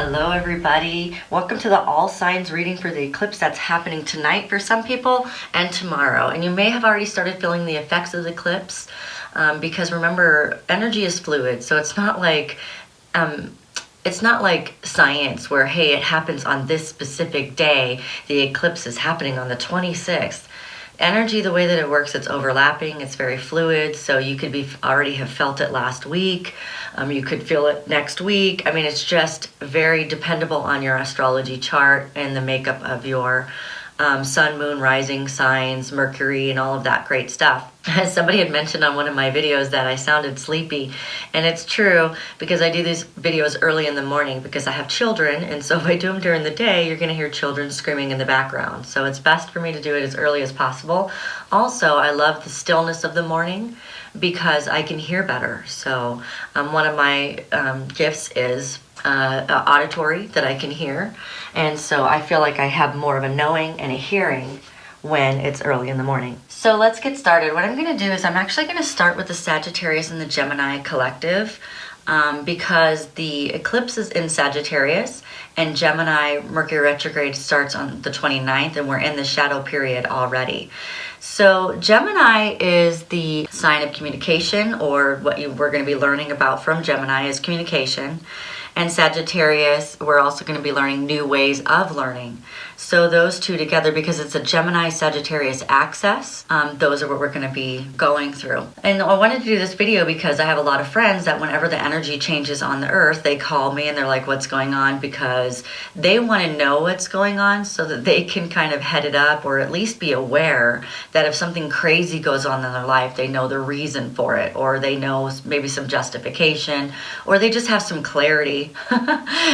Hello everybody, welcome to the all signs reading for the eclipse that's happening tonight for some people and tomorrow. And you may have already started feeling the effects of the eclipse because remember, energy is fluid, so it's not like science where hey, it happens on this specific day. The eclipse is happening on the 26th. Energy, the way that it works, it's overlapping, it's very fluid, so you could be already have felt it last week, you could feel it next week. I mean, it's just very dependable on your astrology chart and the makeup of your sun, moon, rising signs, Mercury, and all of that great stuff. As somebody had mentioned on one of my videos that I sounded sleepy, and it's true because I do these videos early in the morning because I have children, and so if I do them during the day, you're going to hear children screaming in the background. So it's best for me to do it as early as possible. Also, I love the stillness of the morning because I can hear better. So one of my gifts is auditory, that I can hear, and so I feel like I have more of a knowing and a hearing when it's early in the morning. So let's get started. What I'm going to do is I'm actually going to start with the Sagittarius and the Gemini collective because the eclipse is in Sagittarius and Gemini Mercury retrograde starts on the 29th and we're in the shadow period already. So Gemini is the sign of communication, or what we're going to be learning about from Gemini is communication. And Sagittarius, we're also going to be learning new ways of learning. So those two together, because it's a Gemini-Sagittarius axis, those are what we're going to be going through. And I wanted to do this video because I have a lot of friends that whenever the energy changes on the earth, they call me and they're like, what's going on? Because they want to know what's going on so that they can kind of head it up, or at least be aware that if something crazy goes on in their life, they know the reason for it, or they know maybe some justification, or they just have some clarity.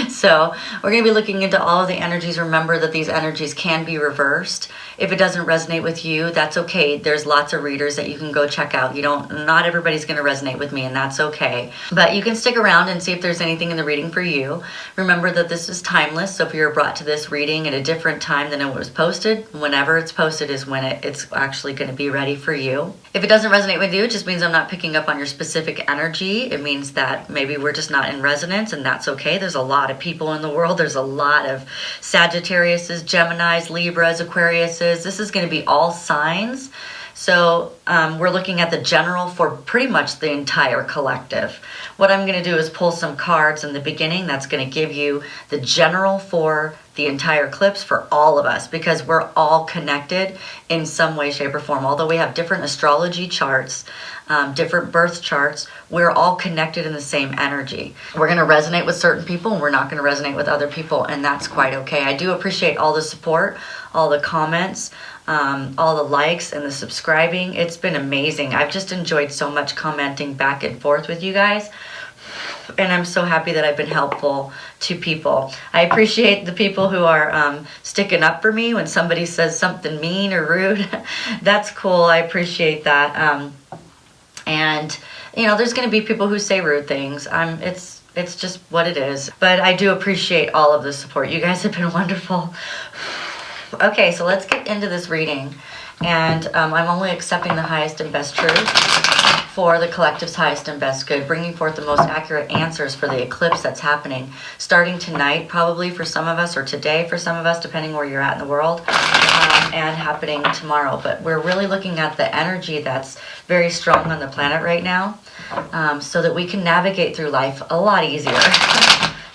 So we're going to be looking into all of the energies. Remember that these energies can be reversed. If it doesn't resonate with you, that's okay. There's lots of readers that you can go check out. Not everybody's going to resonate with me, and that's okay. But you can stick around and see if there's anything in the reading for you. Remember that this is timeless, so if you're brought to this reading at a different time than it was posted, whenever it's posted is when it's actually going to be ready for you. If it doesn't resonate with you, it just means I'm not picking up on your specific energy. It means that maybe we're just not in resonance, and that's okay. There's a lot of people in the world. There's a lot of Sagittariuses, Geminis, Libras, Aquariuses. This is going to be all signs. So we're looking at the general for pretty much the entire collective. What I'm going to do is pull some cards in the beginning. That's going to give you the general for the entire eclipse for all of us, because we're all connected in some way, shape, or form. Although we have different astrology charts, different birth charts, we're all connected in the same energy. We're going to resonate with certain people and we're not going to resonate with other people, and that's quite okay. I do appreciate all the support, all the comments, all the likes and the subscribing. It's been amazing. I've just enjoyed so much commenting back and forth with you guys, and I'm so happy that I've been helpful to people. I appreciate the people who are sticking up for me when somebody says something mean or rude. That's cool. I appreciate that. And there's going to be people who say rude things. It's just what it is. But I do appreciate all of the support. You guys have been wonderful. Okay, so let's get into this reading. And I'm only accepting the highest and best truth for the collective's highest and best good, bringing forth the most accurate answers for the eclipse that's happening starting tonight, probably for some of us, or today for some of us, depending where you're at in the world, and happening tomorrow. But we're really looking at the energy that's very strong on the planet right now, so that we can navigate through life a lot easier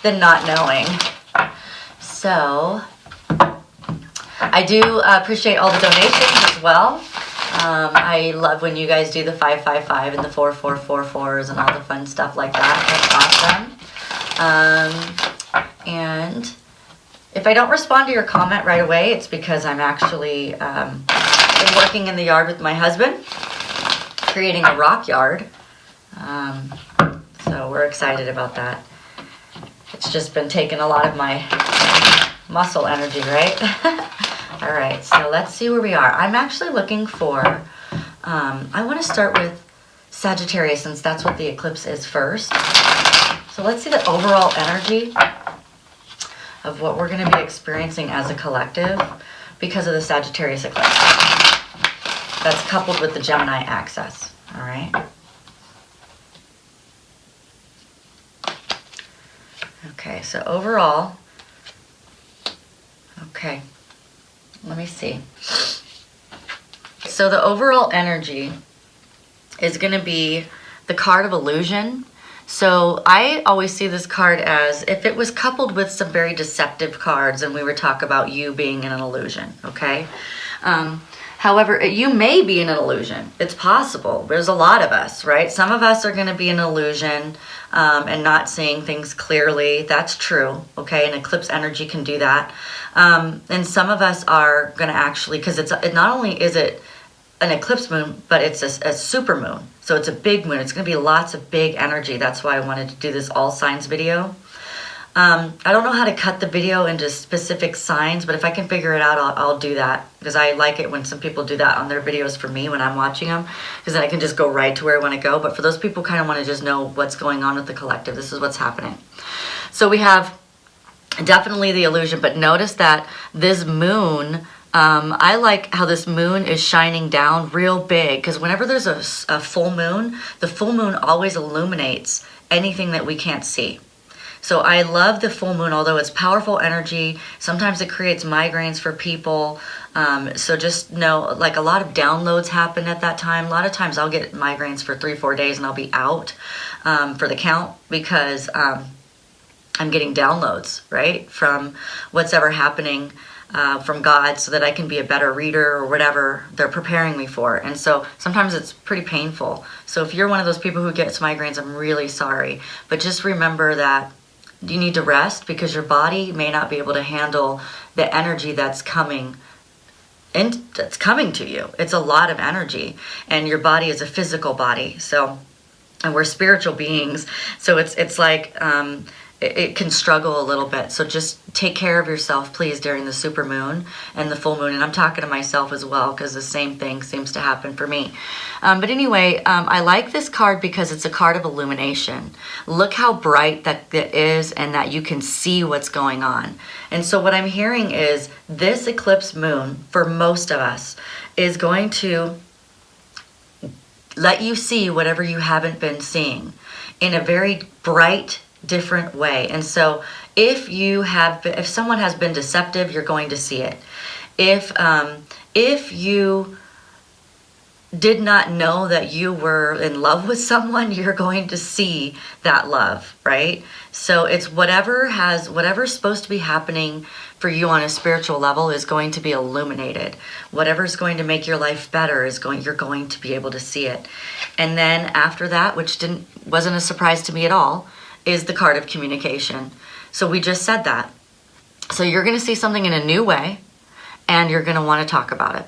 than not knowing. So I do appreciate all the donations as well. I love when you guys do the 555 and the 4444s and all the fun stuff like that. That's awesome. And if I don't respond to your comment right away, it's because I'm actually been working in the yard with my husband, creating a rock yard. So we're excited about that. It's just been taking a lot of my muscle energy, right? All right, so let's see where we are. I'm actually looking for, I want to start with Sagittarius since that's what the eclipse is first. So let's see the overall energy of what we're going to be experiencing as a collective because of the Sagittarius eclipse. That's coupled with the Gemini axis, all right? Okay, so overall, okay, let me see. So the overall energy is going to be the card of illusion. So I always see this card as if it was coupled with some very deceptive cards and we were talking about you being in an illusion, okay? However, you may be in an illusion. It's possible. There's a lot of us, right? Some of us are going to be in an illusion and not seeing things clearly. That's true, okay? And eclipse energy can do that. And some of us are going to actually, because it not only is it an eclipse moon, but it's a super moon. So it's a big moon. It's going to be lots of big energy. That's why I wanted to do this all signs video. I don't know how to cut the video into specific signs, but if I can figure it out, I'll do that, because I like it when some people do that on their videos for me when I'm watching them, because then I can just go right to where I want to go. But for those people who kind of want to just know what's going on with the collective, this is what's happening. So we have definitely the illusion, but notice that this moon, I like how this moon is shining down real big, because whenever there's a full moon, the full moon always illuminates anything that we can't see. So I love the full moon, although it's powerful energy. Sometimes it creates migraines for people. So just know, like, a lot of downloads happen at that time. A lot of times I'll get migraines for 3-4 days and I'll be out for the count, because I'm getting downloads, right, from what's ever happening from God, so that I can be a better reader or whatever they're preparing me for. And so sometimes it's pretty painful. So if you're one of those people who gets migraines, I'm really sorry. But just remember that you need to rest, because your body may not be able to handle the energy that's coming to you. It's a lot of energy, and your body is a physical body. So, and we're spiritual beings. So it's like, it can struggle a little bit. So just take care of yourself, please, during the super moon and the full moon. And I'm talking to myself as well, because the same thing seems to happen for me. But anyway, I like this card because it's a card of illumination. Look how bright that it is, and that you can see what's going on. And so what I'm hearing is this eclipse moon, for most of us, is going to let you see whatever you haven't been seeing in a very bright, different way. And so if someone has been deceptive, you're going to see it. If you did not know that you were in love with someone, you're going to see that love, right? So it's whatever's supposed to be happening for you on a spiritual level is going to be illuminated. Whatever's going to make your life better you're going to be able to see it. And then after that, which wasn't a surprise to me at all, is the card of communication. So we just said that. So you're going to see something in a new way, and you're going to want to talk about it.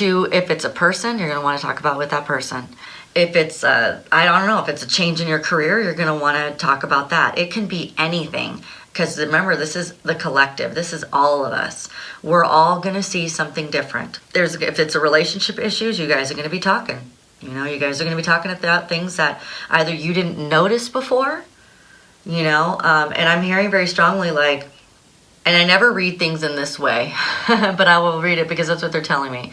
If it's a person, you're going to want to talk about it with that person. If it's I don't know, if it's a change in your career, you're going to want to talk about that. It can be anything, because remember, this is the collective. This is all of us. We're all going to see something different. If it's a relationship issues, you guys are going to be talking. You guys are going to be talking about things that either you didn't notice before, and I'm hearing very strongly, like, and I never read things in this way, but I will read it because that's what they're telling me.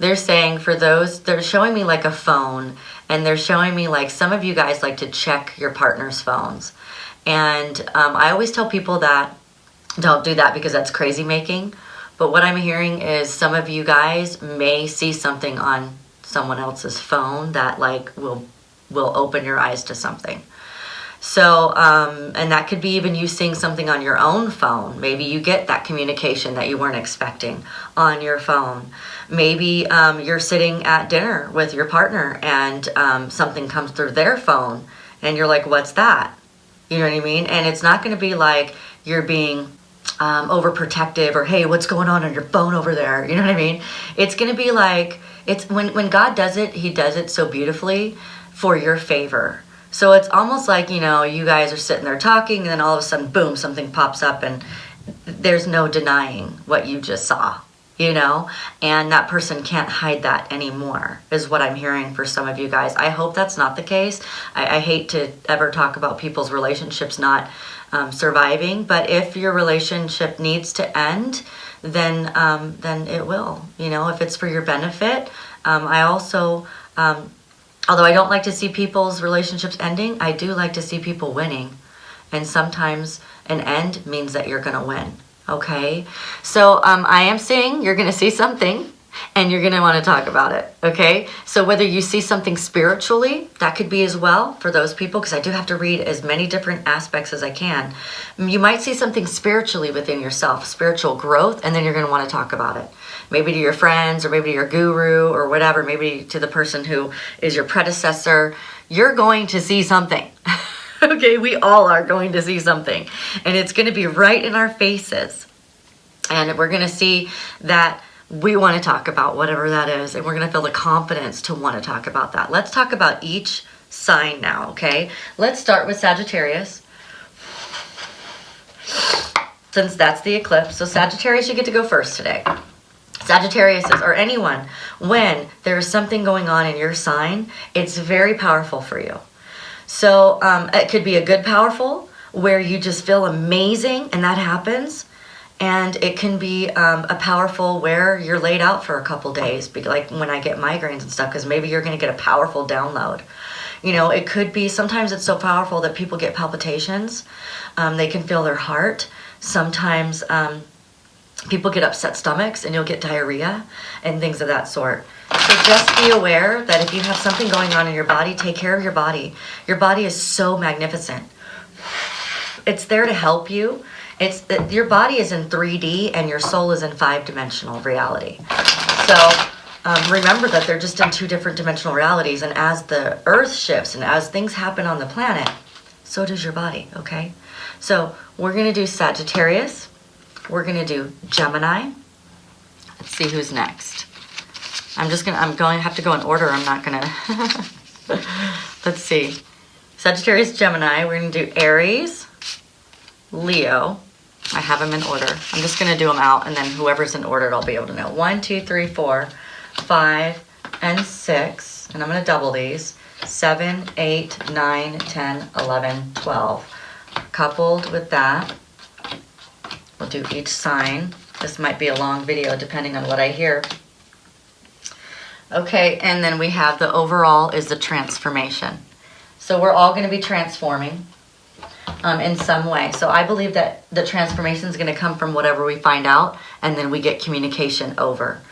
They're saying they're showing me like a phone, and they're showing me like some of you guys like to check your partner's phones. And I always tell people that don't do that, because that's crazy making. But what I'm hearing is some of you guys may see something on someone else's phone that like will open your eyes to something. So, and that could be even you seeing something on your own phone. Maybe you get that communication that you weren't expecting on your phone. Maybe you're sitting at dinner with your partner, and something comes through their phone, and you're like, what's that? You know what I mean? And it's not going to be like you're being overprotective, or, hey, what's going on your phone over there? You know what I mean? It's going to be like, it's when God does it, he does it so beautifully for your favor. So it's almost like, you guys are sitting there talking, and then all of a sudden, boom, something pops up, and there's no denying what you just saw, and that person can't hide that anymore, is what I'm hearing for some of you guys. I hope that's not the case. I hate to ever talk about people's relationships not surviving, but if your relationship needs to end, then it will, if it's for your benefit. I also, although I don't like to see people's relationships ending, I do like to see people winning and sometimes an end means that you're going to win. Okay, so I am saying you're going to see something and you're going to want to talk about it. Okay, so whether you see something spiritually, that could be as well for those people, because I do have to read as many different aspects as I can. You might see something spiritually within yourself, spiritual growth, and then you're going to want to talk about it. Maybe to your friends, or maybe to your guru, or whatever, maybe to the person who is your predecessor. You're going to see something. Okay, we all are going to see something, and it's going to be right in our faces, and we're going to see that we want to talk about whatever that is, and we're going to feel the confidence to want to talk about that. Let's talk about each sign now, okay? Let's start with Sagittarius, since that's the eclipse. So Sagittarius, you get to go first today. Sagittarius is, or anyone, when there is something going on in your sign, it's very powerful for you. So it could be a good powerful where you just feel amazing and that happens. And it can be a powerful where you're laid out for a couple days, like when I get migraines and stuff, because maybe you're going to get a powerful download. You know, it could be, sometimes it's so powerful that people get palpitations. They can feel their heart. Sometimes people get upset stomachs and you'll get diarrhea and things of that sort. So just be aware that if you have something going on in your body, take care of your body. Your body is so magnificent. It's there to help you. Your body is in 3D and your soul is in 5-dimensional reality. So remember that they're just in 2 different dimensional realities. And as the earth shifts and as things happen on the planet, so does your body, okay? So we're going to do Sagittarius. We're going to do Gemini. Let's see who's next. I'm going to have to go in order. I'm not going to. Let's see. Sagittarius, Gemini. We're going to do Aries, Leo. I have them in order. I'm just going to do them out, and then whoever's in order, I'll be able to know. 1, 2, 3, 4, 5, and 6. And I'm going to double these. 7, 8, 9, 10, 11, 12. Coupled with that, we'll do each sign. This might be a long video depending on what I hear. Okay, and then we have the overall is the transformation. So we're all going to be transforming in some way. So I believe that the transformation is going to come from whatever we find out, and then we get communication over.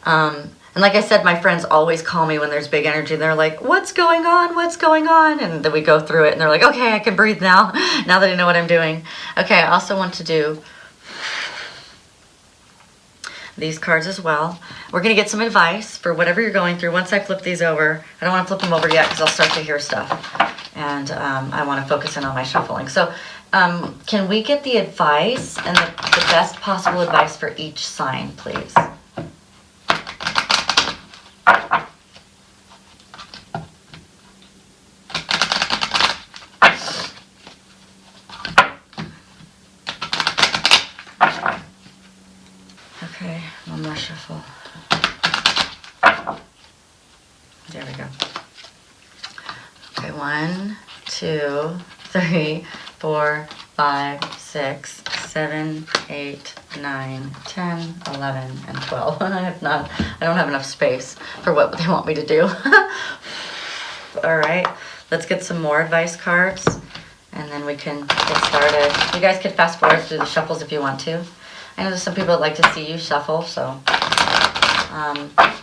And like I said, my friends always call me when there's big energy. They're like, what's going on? What's going on? And then we go through it, and they're like, okay, I can breathe now, now that I know what I'm doing. Okay, I also want to do these cards as well. We're going to get some advice for whatever you're going through. Once I flip these over, I don't want to flip them over yet because I'll start to hear stuff. And I want to focus in on my shuffling. So can we get the advice and the best possible advice for each sign, please? Okay, one more shuffle. There we go. Okay, 1, 2, 3, 4, 5, 6, 7, 8, 9, 10, 11, and 12. I don't have enough space for what they want me to do. All right, let's get some more advice cards, and then we can get started. You guys could fast forward through the shuffles if you want to. I know there's some people that like to see you shuffle, so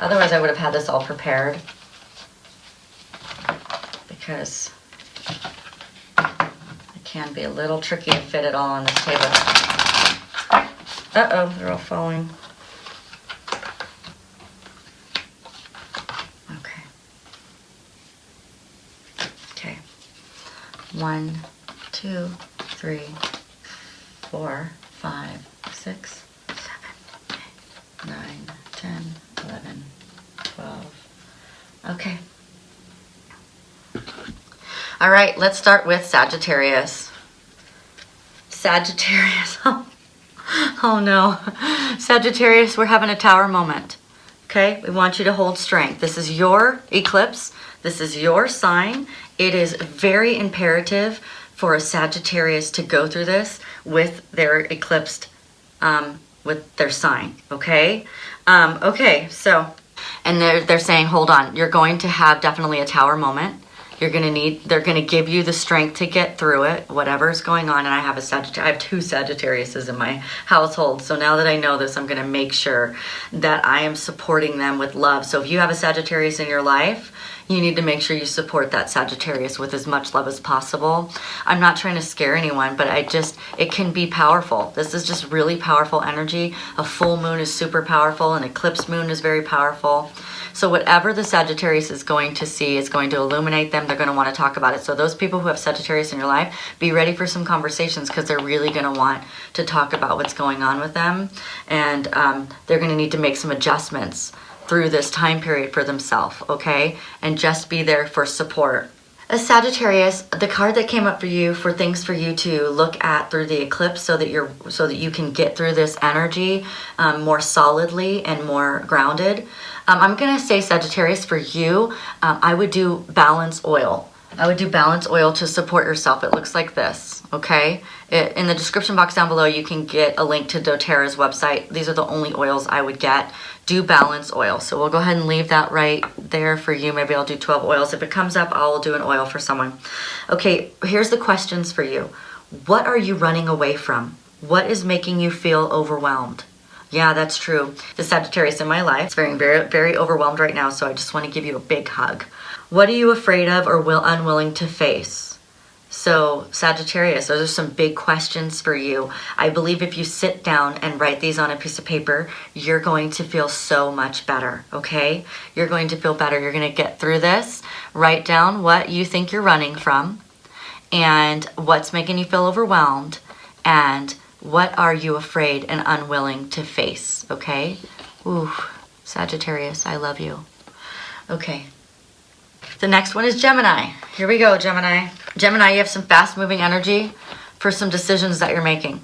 otherwise I would have had this all prepared, because it can be a little tricky to fit it all on this table. Uh-oh, they're all falling. Okay. Okay. 1, 2, 3, 4, 5, 6, 7, 8, 9, 10, 11, 12. Okay. All right, let's start with Sagittarius. Sagittarius. Oh no. Sagittarius, we're having a tower moment. Okay? We want you to hold strength. This is your eclipse. This is your sign. It is very imperative for a Sagittarius to go through this with their eclipsed, with their sign. Okay? Okay, so, and they're saying, hold on, you're going to have definitely a tower moment. they're going to give you the strength to get through it, whatever's going on. And I have I have 2 Sagittariuses in my household. So now that I know this, I'm going to make sure that I am supporting them with love. So if you have a Sagittarius in your life, you need to make sure you support that Sagittarius with as much love as possible. I'm not trying to scare anyone, but it can be powerful. This is just really powerful energy. A full moon is super powerful. An eclipse moon is very powerful. So whatever the Sagittarius is going to see is going to illuminate them. They're going to want to talk about it. So those people who have Sagittarius in your life, be ready for some conversations, because they're really going to want to talk about what's going on with them. And they're going to need to make some adjustments through this time period for themselves, okay? And just be there for support. A Sagittarius, the card that came up for you for things for you to look at through the eclipse, so that you can get through this energy more solidly and more grounded. I'm gonna say, Sagittarius, for you, I would do balance oil. I would do balance oil to support yourself. It looks like this, okay? In the description box down below, you can get a link to doTERRA's website. These are the only oils I would get. Do balance oil. So we'll go ahead and leave that right there for you. Maybe I'll do 12 oils. If it comes up, I'll do an oil for someone. Okay, here's the questions for you. What are you running away from? What is making you feel overwhelmed? Yeah, that's true. The Sagittarius in my life is very, very, very overwhelmed right now, so I just want to give you a big hug. What are you afraid of or unwilling to face? So Sagittarius, those are some big questions for you. I believe if you sit down and write these on a piece of paper, you're going to feel so much better, okay? You're going to feel better. You're going to get through this. Write down what you think you're running from and what's making you feel overwhelmed and what are you afraid and unwilling to face, okay? Ooh, Sagittarius, I love you. Okay. The next one is Gemini. Here we go, Gemini. Gemini, you have some fast-moving energy for some decisions that you're making,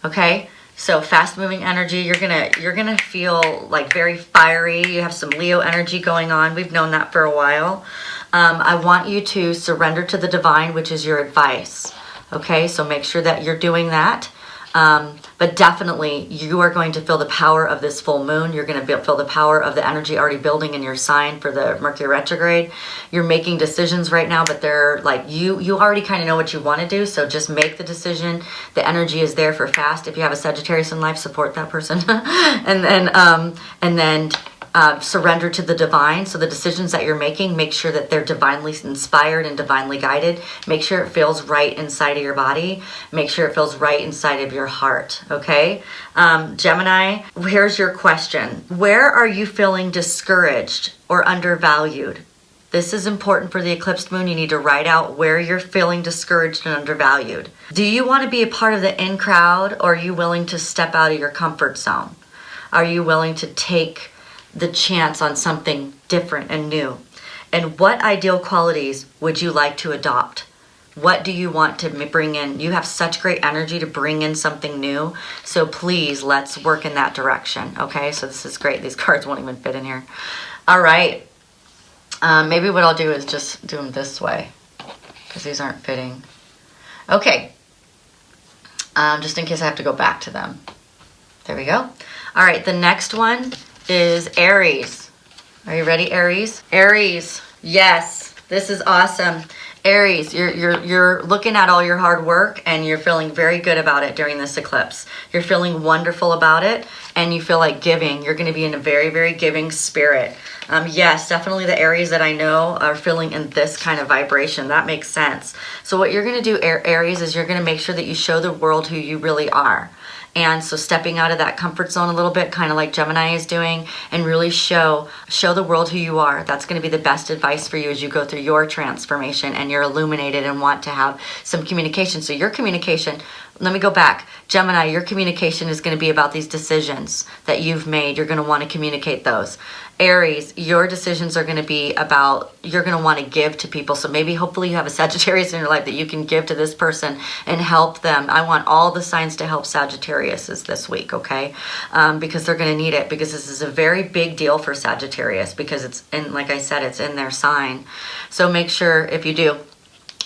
okay? So fast-moving energy, you're gonna feel like very fiery. You have some Leo energy going on. We've known that for a while. I want you to surrender to the divine, which is your advice, okay? So make sure that you're doing that. But definitely you are going to feel the power of this full moon. You're going to feel the power of the energy already building in your sign for the Mercury retrograde. You're making decisions right now, but they're like, you already kind of know what you want to do. So just make the decision. The energy is there for fast. If you have a Sagittarius in life, support that person. and then surrender to the divine. So the decisions that you're making, make sure that they're divinely inspired and divinely guided. Make sure it feels right inside of your body. Make sure it feels right inside of your heart, okay? Gemini, here's your question. Where are you feeling discouraged or undervalued? This is important for the eclipsed moon. You need to write out where you're feeling discouraged and undervalued. Do you want to be a part of the in crowd, or are you willing to step out of your comfort zone? Are you willing to take the chance on something different and new? And what ideal qualities would you like to adopt? What do you want to bring in? You have such great energy to bring in something new. So please, let's work in that direction. Okay, so this is great. These cards won't even fit in here. All right. Maybe what I'll do is just do them this way, because these aren't fitting. Okay. Just in case I have to go back to them. There we go. All right, the next one is Aries. Are you ready, Aries? Aries, yes, this is awesome. Aries, you're looking at all your hard work and you're feeling very good about it during this eclipse. You're feeling wonderful about it and you feel like giving. You're going to be in a very, very giving spirit. Yes, definitely the Aries that I know are feeling in this kind of vibration. That makes sense. So what you're going to do, Aries, is you're going to make sure that you show the world who you really are. And so stepping out of that comfort zone a little bit, kind of like Gemini is doing, and really show the world who you are. That's going to be the best advice for you as you go through your transformation and you're illuminated and want to have some communication. So your communication, let me go back. Gemini, your communication is going to be about these decisions that you've made. You're going to want to communicate those. Aries, your decisions are going to be about, you're going to want to give to people. So maybe hopefully you have a Sagittarius in your life that you can give to this person and help them. I want all the signs to help Sagittarius this week, okay? Because they're going to need it, because this is a very big deal for Sagittarius, because it's in, like I said, it's in their sign. So make sure if you do.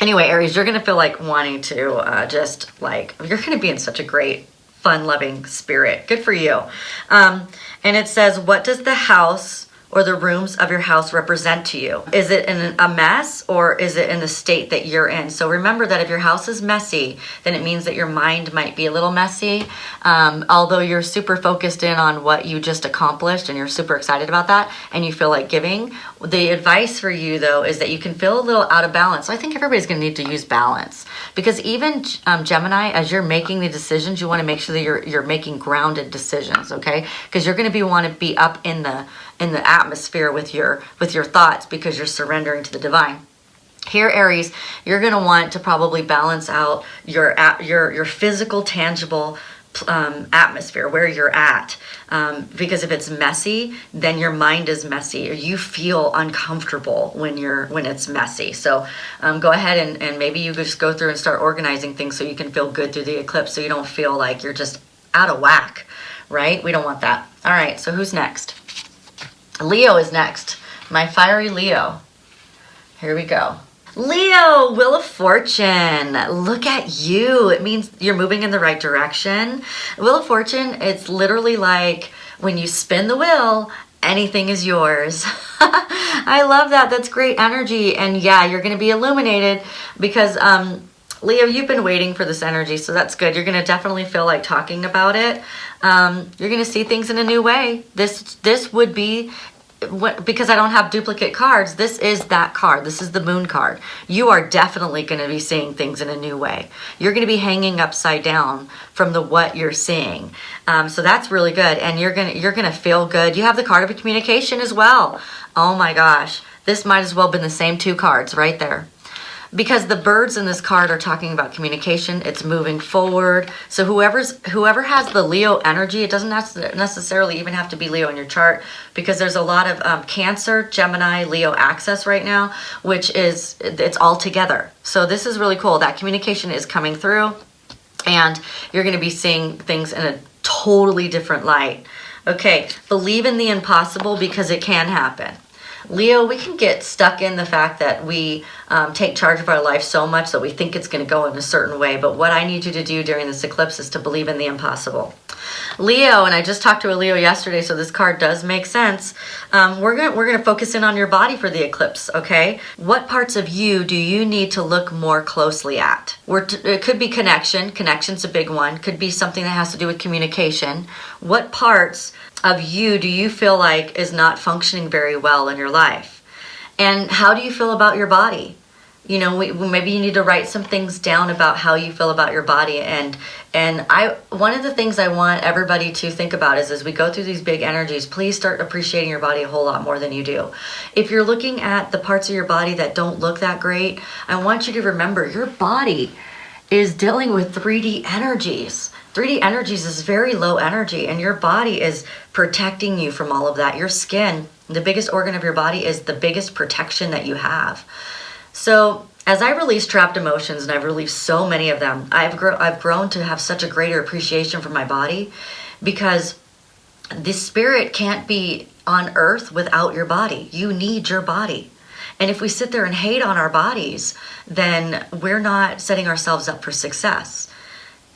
Anyway, Aries, you're going to feel like wanting to just like, you're going to be in such a great, fun-loving spirit. Good for you. And it says, what does the house or the rooms of your house represent to you? Is it in a mess, or is it in the state that you're in? So remember that if your house is messy, then it means that your mind might be a little messy. Although you're super focused in on what you just accomplished and you're super excited about that and you feel like giving, the advice for you though is that you can feel a little out of balance. So I think everybody's going to need to use balance, because even Gemini, as you're making the decisions, you want to make sure that you're making grounded decisions, okay? Because you're going to want to be up in the atmosphere with your thoughts, because you're surrendering to the divine. Here, Aries, you're going to want to probably balance out your physical, tangible atmosphere where you're at, because if it's messy, then your mind is messy, or you feel uncomfortable when it's messy. So go ahead and maybe you just go through and start organizing things so you can feel good through the eclipse, so you don't feel like you're just out of whack, right? We don't want that. All right, so who's next? Leo is next. My fiery Leo. Here we go. Leo, Wheel of Fortune. Look at you. It means you're moving in the right direction. Wheel of Fortune, it's literally like when you spin the wheel, anything is yours. I love that. That's great energy. And yeah, you're going to be illuminated because Leo, you've been waiting for this energy, so that's good. You're going to definitely feel like talking about it. You're going to see things in a new way. This would be, because I don't have duplicate cards, this is that card. This is the moon card. You are definitely going to be seeing things in a new way. You're going to be hanging upside down from what you're seeing. So that's really good, and you're going to feel good. You have the card of communication as well. Oh my gosh, this might as well have been the same two cards right there. Because the birds in this card are talking about communication, it's moving forward. So whoever has the Leo energy, it doesn't necessarily even have to be Leo in your chart, because there's a lot of Cancer, Gemini, Leo access right now, it's all together. So this is really cool. That communication is coming through, and you're going to be seeing things in a totally different light. Okay, believe in the impossible, because it can happen. Leo, we can get stuck in the fact that we take charge of our life so much that we think it's going to go in a certain way. But what I need you to do during this eclipse is to believe in the impossible. Leo, and I just talked to a Leo yesterday, so this card does make sense. We're gonna focus in on your body for the eclipse, okay? What parts of you do you need to look more closely at? It could be connection. Connection's a big one. Could be something that has to do with communication. What parts of you do you feel like is not functioning very well in your life? And how do you feel about your body? You know, maybe you need to write some things down about how you feel about your body. And one of the things I want everybody to think about is, as we go through these big energies, please start appreciating your body a whole lot more than you do. If you're looking at the parts of your body that don't look that great, I want you to remember your body is dealing with 3D energies. 3D energies is very low energy, and your body is protecting you from all of that. Your skin, the biggest organ of your body, is the biggest protection that you have. So as I release trapped emotions, and I've released so many of them, I've grown to have such a greater appreciation for my body, because the spirit can't be on earth without your body. You need your body. And if we sit there and hate on our bodies, then we're not setting ourselves up for success.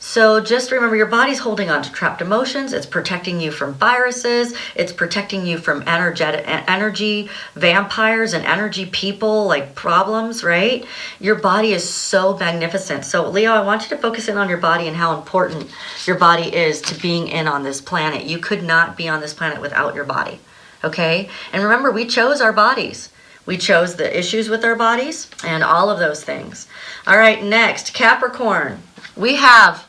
So just remember, your body's holding on to trapped emotions. It's protecting you from viruses. It's protecting you from energy vampires and energy people, like problems, right? Your body is so magnificent. So Leo, I want you to focus in on your body and how important your body is to being in on this planet. You could not be on this planet without your body, okay? And remember, we chose our bodies. We chose the issues with our bodies and all of those things. All right, next, Capricorn. We have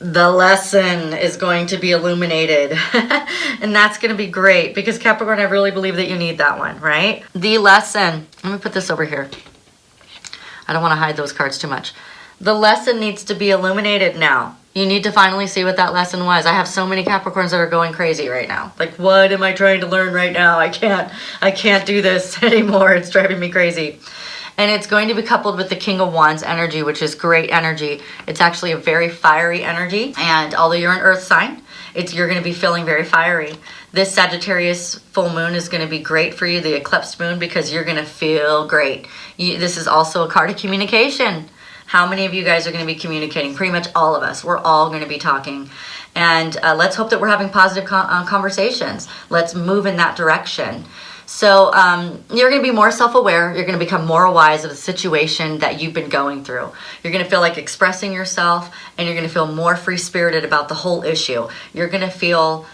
the lesson is going to be illuminated. And that's going to be great, because Capricorn, I really believe that you need that one, right? The lesson. Let me put this over here. I don't want to hide those cards too much. The lesson needs to be illuminated now. You need to finally see what that lesson was. I have so many Capricorns that are going crazy right now. Like, what am I trying to learn right now? I can't do this anymore. It's driving me crazy. And it's going to be coupled with the King of Wands energy, which is great energy. It's actually a very fiery energy. And although you're an earth sign, you're going to be feeling very fiery. This Sagittarius full moon is going to be great for you, the eclipsed moon, because you're going to feel great. This is also a card of communication. How many of you guys are going to be communicating? Pretty much all of us. We're all going to be talking. And let's hope that we're having positive conversations. Let's move in that direction. So you're going to be more self-aware. You're going to become more wise of the situation that you've been going through. You're going to feel like expressing yourself, and you're going to feel more free-spirited about the whole issue. You're going to feel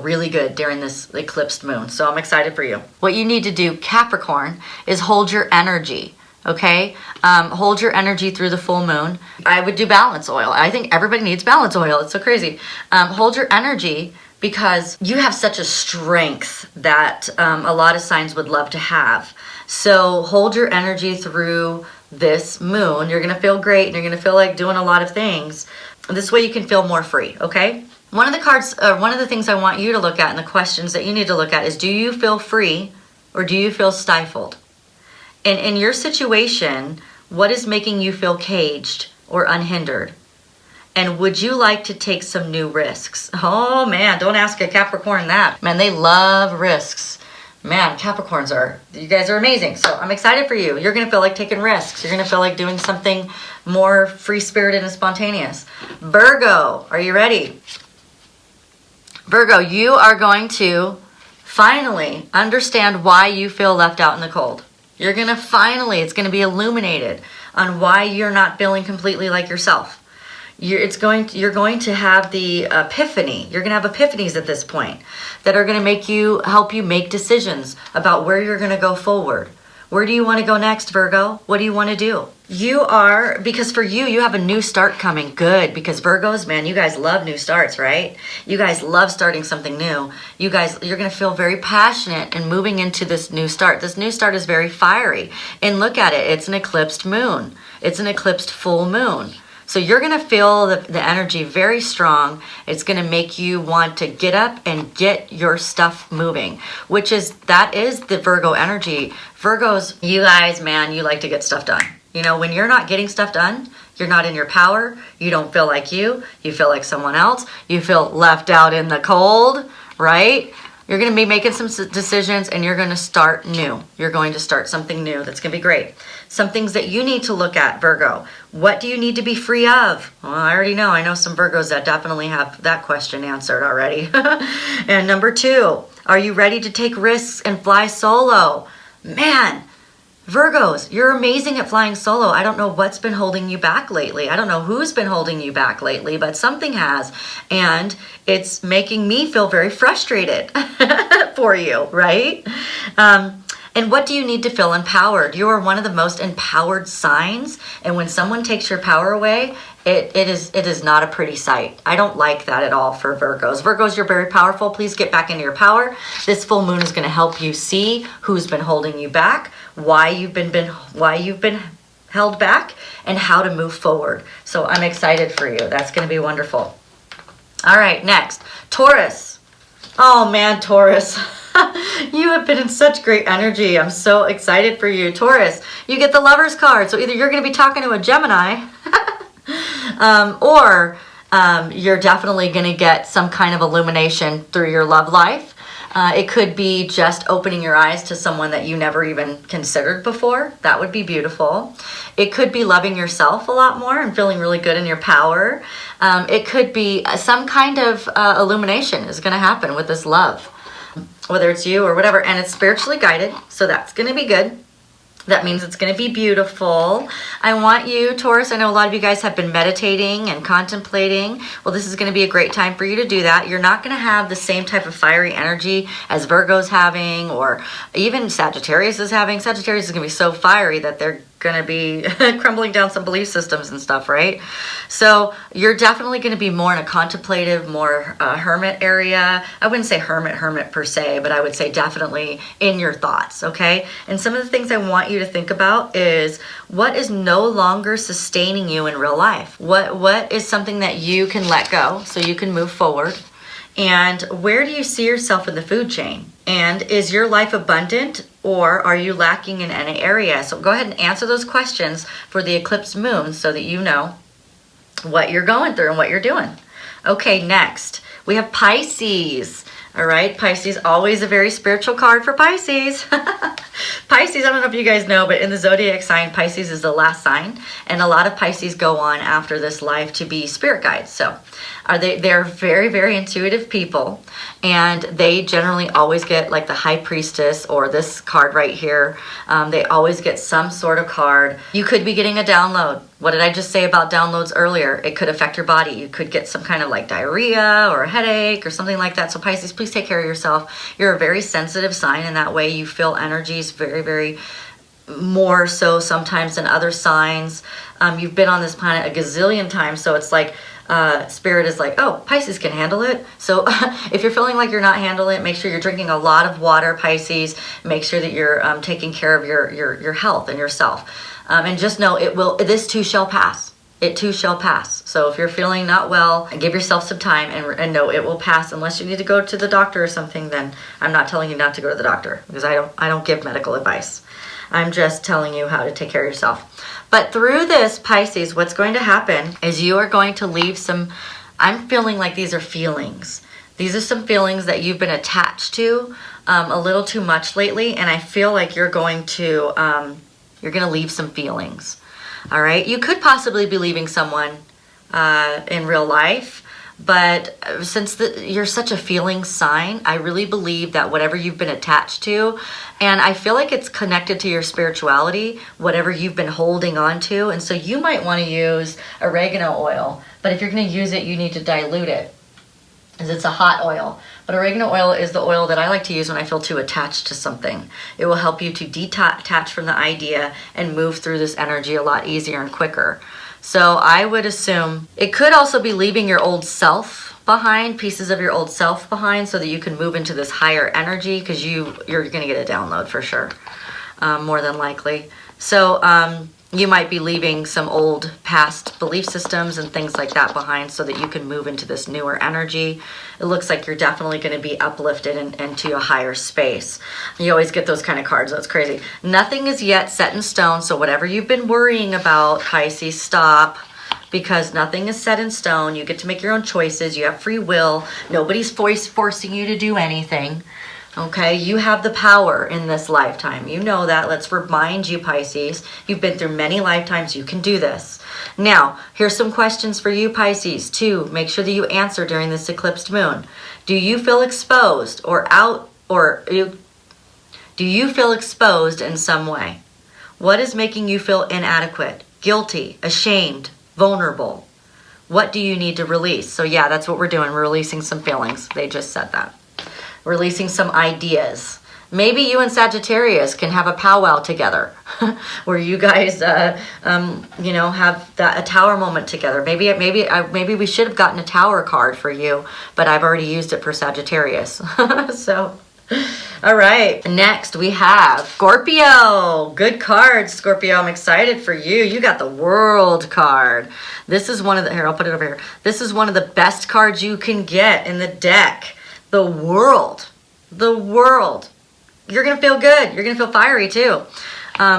really good during this eclipsed moon. So I'm excited for you. What you need to do, Capricorn, is hold your energy. Okay, hold your energy through the full moon. I would do balance oil. I think everybody needs balance oil. It's so crazy. Hold your energy, because you have such a strength that a lot of signs would love to have. So hold your energy through this moon. You're going to feel great, and you're going to feel like doing a lot of things. This way you can feel more free, okay? One of the cards, one of the things I want you to look at, and the questions that you need to look at, is do you feel free or do you feel stifled? And in your situation, what is making you feel caged or unhindered? And would you like to take some new risks? Oh man, don't ask a Capricorn that. Man, they love risks. Man, Capricorns you guys are amazing. So I'm excited for you. You're going to feel like taking risks. You're going to feel like doing something more free-spirited and spontaneous. Virgo, are you ready? Virgo, you are going to finally understand why you feel left out in the cold. You're going to it's going to be illuminated on why you're not feeling completely like yourself. You're going to have the epiphany. You're going to have epiphanies at this point that are going to help you make decisions about where you're going to go forward. Where do you want to go next, Virgo? What do you want to do? Because for you have a new start coming. Good, because Virgos, man, you guys love new starts, right? You guys love starting something new. You're going to feel very passionate and moving into this new start. This new start is very fiery. And look at it. It's an eclipsed moon. It's an eclipsed full moon. So you're going to feel the energy very strong. It's going to make you want to get up and get your stuff moving, that is the Virgo energy. Virgos, you guys, man, you like to get stuff done. You know, when you're not getting stuff done, you're not in your power. You don't feel like you feel like someone else. You feel left out in the cold, right? You're going to be making some decisions, and you're going to start new. You're going to start something new. That's going to be great. Some things that you need to look at, Virgo. What do you need to be free of? Well, I already know. I know some Virgos that definitely have that question answered already. And number 2, are you ready to take risks and fly solo? Man, Virgos, you're amazing at flying solo. I don't know what's been holding you back lately. I don't know who's been holding you back lately, but something has. And it's making me feel very frustrated for you, right? And what do you need to feel empowered? You are one of the most empowered signs. And when someone takes your power away, it is not a pretty sight. I don't like that at all for Virgos. Virgos, you're very powerful. Please get back into your power. This full moon is going to help you see who's been holding you back, why you've been held back, and how to move forward. So I'm excited for you. That's going to be wonderful. All right, next, Taurus. Oh man, Taurus. You have been in such great energy. I'm so excited for you. Taurus, you get the Lover's card. So either you're going to be talking to a Gemini or you're definitely going to get some kind of illumination through your love life. It could be just opening your eyes to someone that you never even considered before. That would be beautiful. It could be loving yourself a lot more and feeling really good in your power. It could be some kind of illumination is going to happen with this love, whether it's you or whatever, and it's spiritually guided, so that's going to be good. That means it's going to be beautiful. I want you, Taurus, I know a lot of you guys have been meditating and contemplating. Well, this is going to be a great time for you to do that. You're not going to have the same type of fiery energy as Virgo's having, or even Sagittarius is having. Sagittarius is going to be so fiery that they're going to be crumbling down some belief systems and stuff, right? So you're definitely going to be more in a contemplative, more hermit area. I wouldn't say hermit per se, but I would say definitely in your thoughts, okay? And some of the things I want you to think about is what is no longer sustaining you in real life? What is something that you can let go so you can move forward? And where do you see yourself in the food chain? And is your life abundant, or are you lacking in any area? So go ahead and answer those questions for the eclipse moon so that you know what you're going through and what you're doing. Okay, next we have Pisces. All right, Pisces, always a very spiritual card for Pisces. Pisces, I don't know if you guys know, but in the zodiac sign, Pisces is the last sign. And a lot of Pisces go on after this life to be spirit guides. So they're very, very intuitive people. And they generally always get like the high priestess or this card right here. They always get some sort of card. You could be getting a download. What did I just say about downloads earlier? It could affect your body. You could get some kind of like diarrhea or a headache or something like that. So Pisces, please take care of yourself. You're a very sensitive sign, and that way you feel energies very, very more so sometimes than other signs. You've been on this planet a gazillion times, so it's like Spirit is like, oh, Pisces can handle it. So if you're feeling like you're not handling it, make sure you're drinking a lot of water, Pisces. Make sure that you're taking care of your health and yourself. And just know this too shall pass. It too shall pass. So if you're feeling not well, give yourself some time and know it will pass. Unless you need to go to the doctor or something, then I'm not telling you not to go to the doctor, because I don't give medical advice. I'm just telling you how to take care of yourself. But through this, Pisces, what's going to happen is you are going to leave some, I'm feeling like these are feelings. These are some feelings that you've been attached to a little too much lately. And I feel like you're going to leave some feelings. All right. You could possibly be leaving someone in real life. But since you're such a feeling sign, I really believe that whatever you've been attached to, and I feel like it's connected to your spirituality, whatever you've been holding on to. And so you might want to use oregano oil. But if you're going to use it, you need to dilute it, because it's a hot oil. But oregano oil is the oil that I like to use when I feel too attached to something. It will help you to detach from the idea and move through this energy a lot easier and quicker. So I would assume it could also be leaving your old self behind, pieces of your old self behind, so that you can move into this higher energy, because you're going to get a download for sure, more than likely. So you might be leaving some old past belief systems and things like that behind, so that you can move into this newer energy. It looks like you're definitely going to be uplifted into a higher space. You always get those kind of cards. That's crazy. Nothing is yet set in stone. So whatever you've been worrying about, Pisces, stop, because nothing is set in stone. You get to make your own choices. You have free will. Nobody's forcing you to do anything. Okay, you have the power in this lifetime. You know that. Let's remind you, Pisces. You've been through many lifetimes. You can do this. Now, here's some questions for you, Pisces, too. Make sure that you answer during this eclipsed moon. Do you feel exposed do you feel exposed in some way? What is making you feel inadequate, guilty, ashamed, vulnerable? What do you need to release? So yeah, that's what we're doing. We're releasing some feelings. They just said that. Releasing some ideas. Maybe you and Sagittarius can have a powwow together where you guys, have a tower moment together. Maybe we should have gotten a tower card for you, but I've already used it for Sagittarius. So, all right. Next we have Scorpio. Good card, Scorpio. I'm excited for you. You got the World card. This is one of the, here, I'll put it over here. This is one of the best cards you can get in the deck. The World. The World. You're going to feel good. You're going to feel fiery too.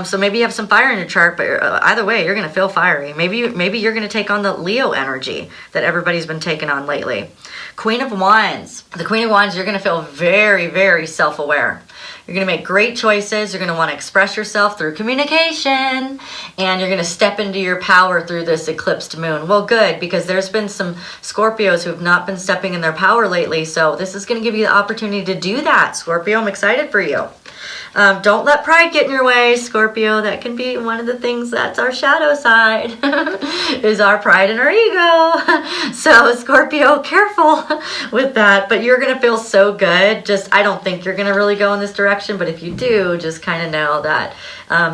So maybe you have some fire in your chart, but either way, you're going to feel fiery. Maybe you're going to take on the Leo energy that everybody's been taking on lately. Queen of Wands. The Queen of Wands, you're going to feel very, very self-aware. You're going to make great choices. You're going to want to express yourself through communication. And you're going to step into your power through this eclipsed moon. Well, good, because there's been some Scorpios who have not been stepping in their power lately. So this is going to give you the opportunity to do that, Scorpio. I'm excited for you. Don't let pride get in your way, Scorpio. That can be one of the things that's our shadow side, is our pride and our ego. So Scorpio, careful with that. But you're going to feel so good. I don't think you're going to really go in this direction. But if you do, just kind of know that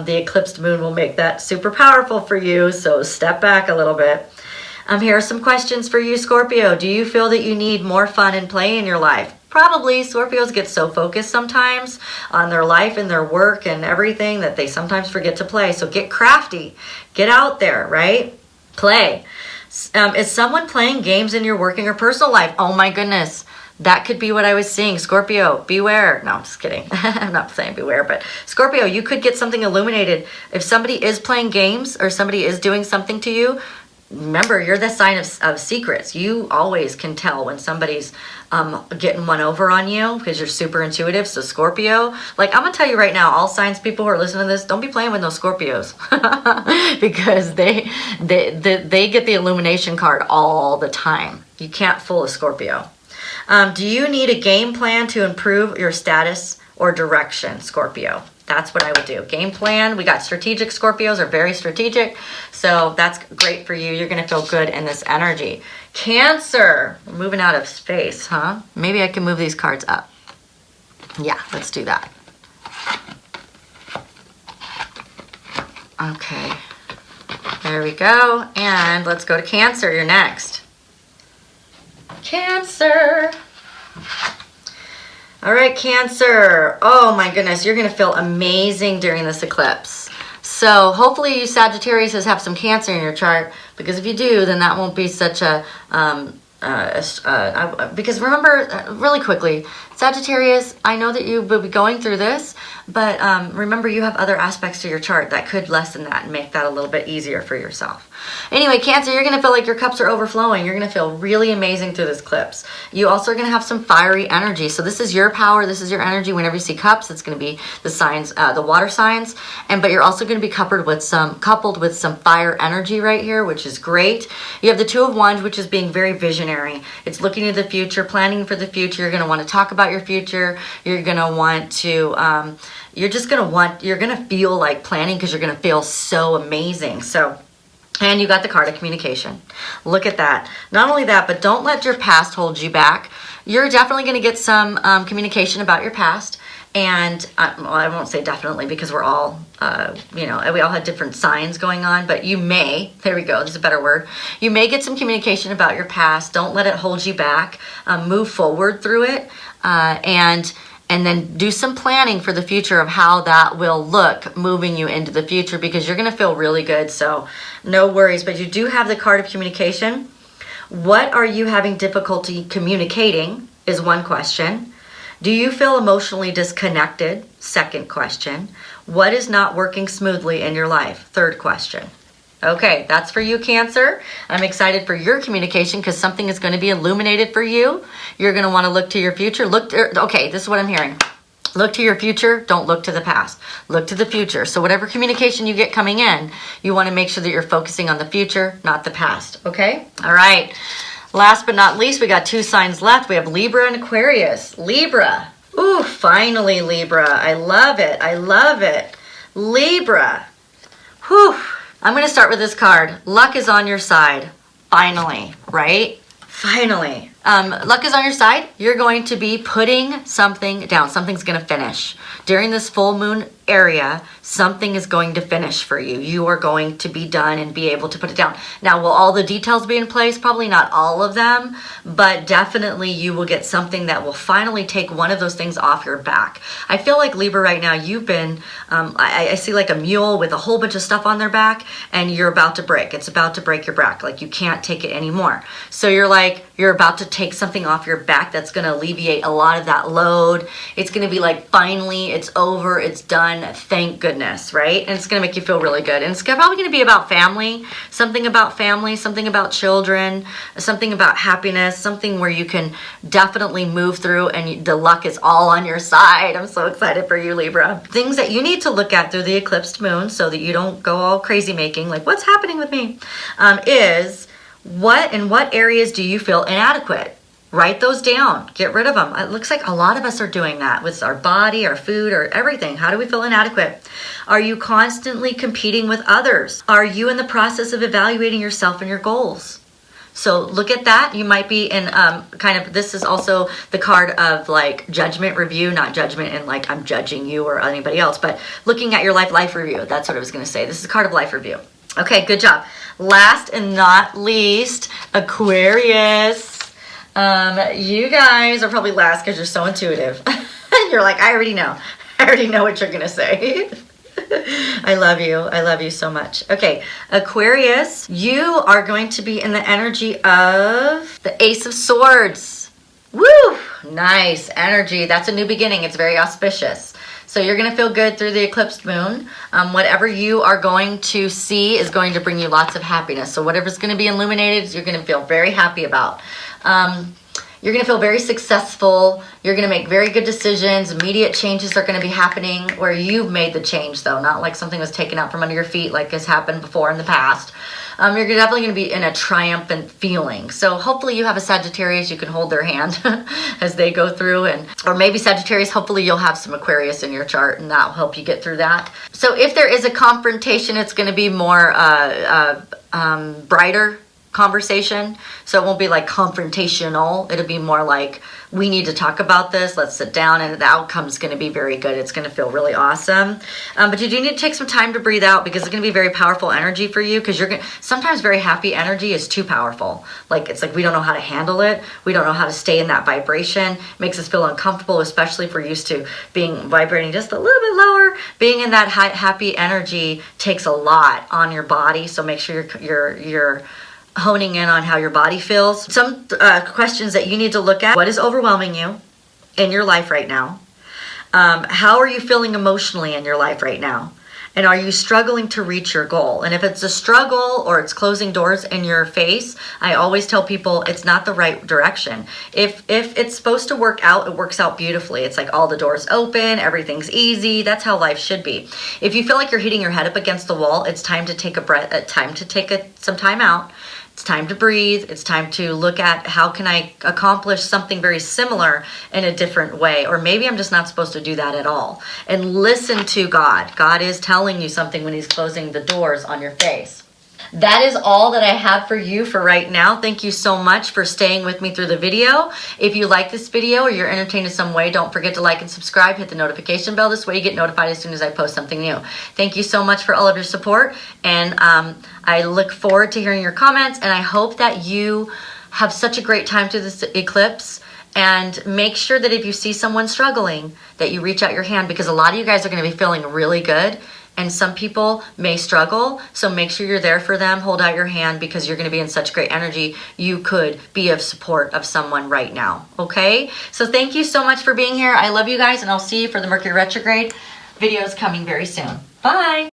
the eclipsed moon will make that super powerful for you. So step back a little bit. Here are some questions for you, Scorpio. Do you feel that you need more fun and play in your life? Probably. Scorpios get so focused sometimes on their life and their work and everything that they sometimes forget to play. So get crafty. Get out there, right? Play. Is someone playing games in your working or personal life? Oh my goodness. That could be what I was seeing. Scorpio, beware. No, I'm just kidding. I'm not saying beware, but Scorpio, you could get something illuminated. If somebody is playing games or somebody is doing something to you, remember, you're the sign of secrets. You always can tell when somebody's getting one over on you because you're super intuitive. So Scorpio, like I'm gonna tell you right now, all signs people who are listening to this, don't be playing with those Scorpios because they get the illumination card all the time. You can't fool a Scorpio. Do you need a game plan to improve your status or direction, Scorpio? That's what I would do. Game plan. We got strategic. Scorpios are very strategic. So that's great for you. You're going to feel good in this energy. Cancer. We're moving out of space, huh? Maybe I can move these cards up. Yeah, let's do that. Okay. There we go. And let's go to Cancer. You're next. Cancer. All right, Cancer. Oh my goodness, you're going to feel amazing during this eclipse. So hopefully you Sagittarius have some Cancer in your chart, because if you do, then that won't be such a, because remember, really quickly, Sagittarius, I know that you will be going through this, but remember you have other aspects to your chart that could lessen that and make that a little bit easier for yourself. Anyway, Cancer, you're going to feel like your cups are overflowing. You're going to feel really amazing through this eclipse. You also are going to have some fiery energy. So this is your power. This is your energy. Whenever you see cups, it's going to be the signs, the water signs. But you're also going to be coupled with some fire energy right here, which is great. You have the Two of Wands, which is being very visionary. It's looking to the future, planning for the future. You're going to want to talk about your future. You're going to want to, you're going to feel like planning because you're going to feel so amazing. So, and you got the card of communication. Look at that. Not only that, but don't let your past hold you back. You're definitely going to get some communication about your past. And well, I won't say definitely because we're all, we all had different signs going on. But you may, there we go, there's a better word. You may get some communication about your past. Don't let it hold you back. Move forward through it. And then do some planning for the future of how that will look moving you into the future, because you're going to feel really good. So no worries. But you do have the card of communication. What are you having difficulty communicating is one question. Do you feel emotionally disconnected? Second question. What is not working smoothly in your life? Third question. Okay, that's for you, Cancer. I'm excited for your communication because something is going to be illuminated for you. You're going to want to look to your future. Okay, this is what I'm hearing. Look to your future. Don't look to the past. Look to the future. So whatever communication you get coming in, you want to make sure that you're focusing on the future, not the past. Okay? All right. Last but not least, we got two signs left. We have Libra and Aquarius. Libra. Ooh, finally, Libra. I love it. I love it. Libra. Whew. I'm going to start with this card. Luck is on your side. Finally, right? Finally. Luck is on your side. You're going to be putting something down. Something's going to finish. During this full moon area, something is going to finish for you. You are going to be done and be able to put it down. Now, will all the details be in place? Probably not all of them, but definitely you will get something that will finally take one of those things off your back. I feel like Libra right now, you've been, I see like a mule with a whole bunch of stuff on their back, and you're about to break. It's about to break your back. Like you can't take it anymore. So you're about to take something off your back that's going to alleviate a lot of that load. It's going to be like, finally, it's over, it's done, thank goodness, right? And it's going to make you feel really good. And it's probably going to be about family, something about children, something about happiness, something where you can definitely move through and the luck is all on your side. I'm so excited for you, Libra. Things that you need to look at through the eclipsed moon so that you don't go all crazy making, like what's happening with me, is in what areas do you feel inadequate? Write those down. Get rid of them. It looks like a lot of us are doing that with our body, our food, or everything. How do we feel inadequate? Are you constantly competing with others? Are you in the process of evaluating yourself and your goals? So look at that. You might be in this is also the card of like judgment review, not judgment in like I'm judging you or anybody else, but looking at your life review. That's what I was going to say. This is a card of life review. Okay, good job. Last and not least, Aquarius. You guys are probably last because you're so intuitive. You're like, I already know what you're gonna say. I love you. I love you so much. Okay, Aquarius, you are going to be in the energy of the Ace of Swords. Woo! Nice energy. That's a new beginning. It's very auspicious. So you're going to feel good through the eclipsed moon. Whatever you are going to see is going to bring you lots of happiness. So whatever's going to be illuminated, you're going to feel very happy about. You're going to feel very successful. You're going to make very good decisions. Immediate changes are going to be happening where you've made the change, though. Not like something was taken out from under your feet like has happened before in the past. You're definitely going to be in a triumphant feeling. So hopefully you have a Sagittarius. You can hold their hand as they go through. Or maybe Sagittarius, hopefully you'll have some Aquarius in your chart, and that will help you get through that. So if there is a confrontation, it's going to be more brighter conversation. So it won't be like confrontational. It'll be more like, we need to talk about this. Let's sit down, and the outcome's going to be very good. It's going to feel really awesome. But you do need to take some time to breathe out, because it's going to be very powerful energy for you, because sometimes very happy energy is too powerful. Like, it's like we don't know how to handle it. We don't know how to stay in that vibration. It makes us feel uncomfortable, especially if we're used to vibrating just a little bit lower. Being in that happy energy takes a lot on your body. So make sure you're honing in on how your body feels. Some questions that you need to look at. What is overwhelming you in your life right now? How are you feeling emotionally in your life right now? And are you struggling to reach your goal? And if it's a struggle or it's closing doors in your face, I always tell people it's not the right direction. If it's supposed to work out, it works out beautifully. It's like all the doors open, everything's easy. That's how life should be. If you feel like you're hitting your head up against the wall, it's time to take some time out. It's time to breathe. It's time to look at how can I accomplish something very similar in a different way. Or maybe I'm just not supposed to do that at all. And listen to God. God is telling you something when he's closing the doors on your face. That is all that I have for you for right now. Thank you so much for staying with me through the video. If you like this video or you're entertained in some way, don't forget to like and subscribe. Hit the notification bell. This way you get notified as soon as I post something new. Thank you so much for all of your support. And I look forward to hearing your comments. And I hope that you have such a great time through this eclipse. And make sure that if you see someone struggling, that you reach out your hand, because a lot of you guys are going to be feeling really good. And some people may struggle, so make sure you're there for them. Hold out your hand, because you're going to be in such great energy. You could be of support of someone right now, okay? So thank you so much for being here. I love you guys, and I'll see you for the Mercury retrograde videos coming very soon. Bye!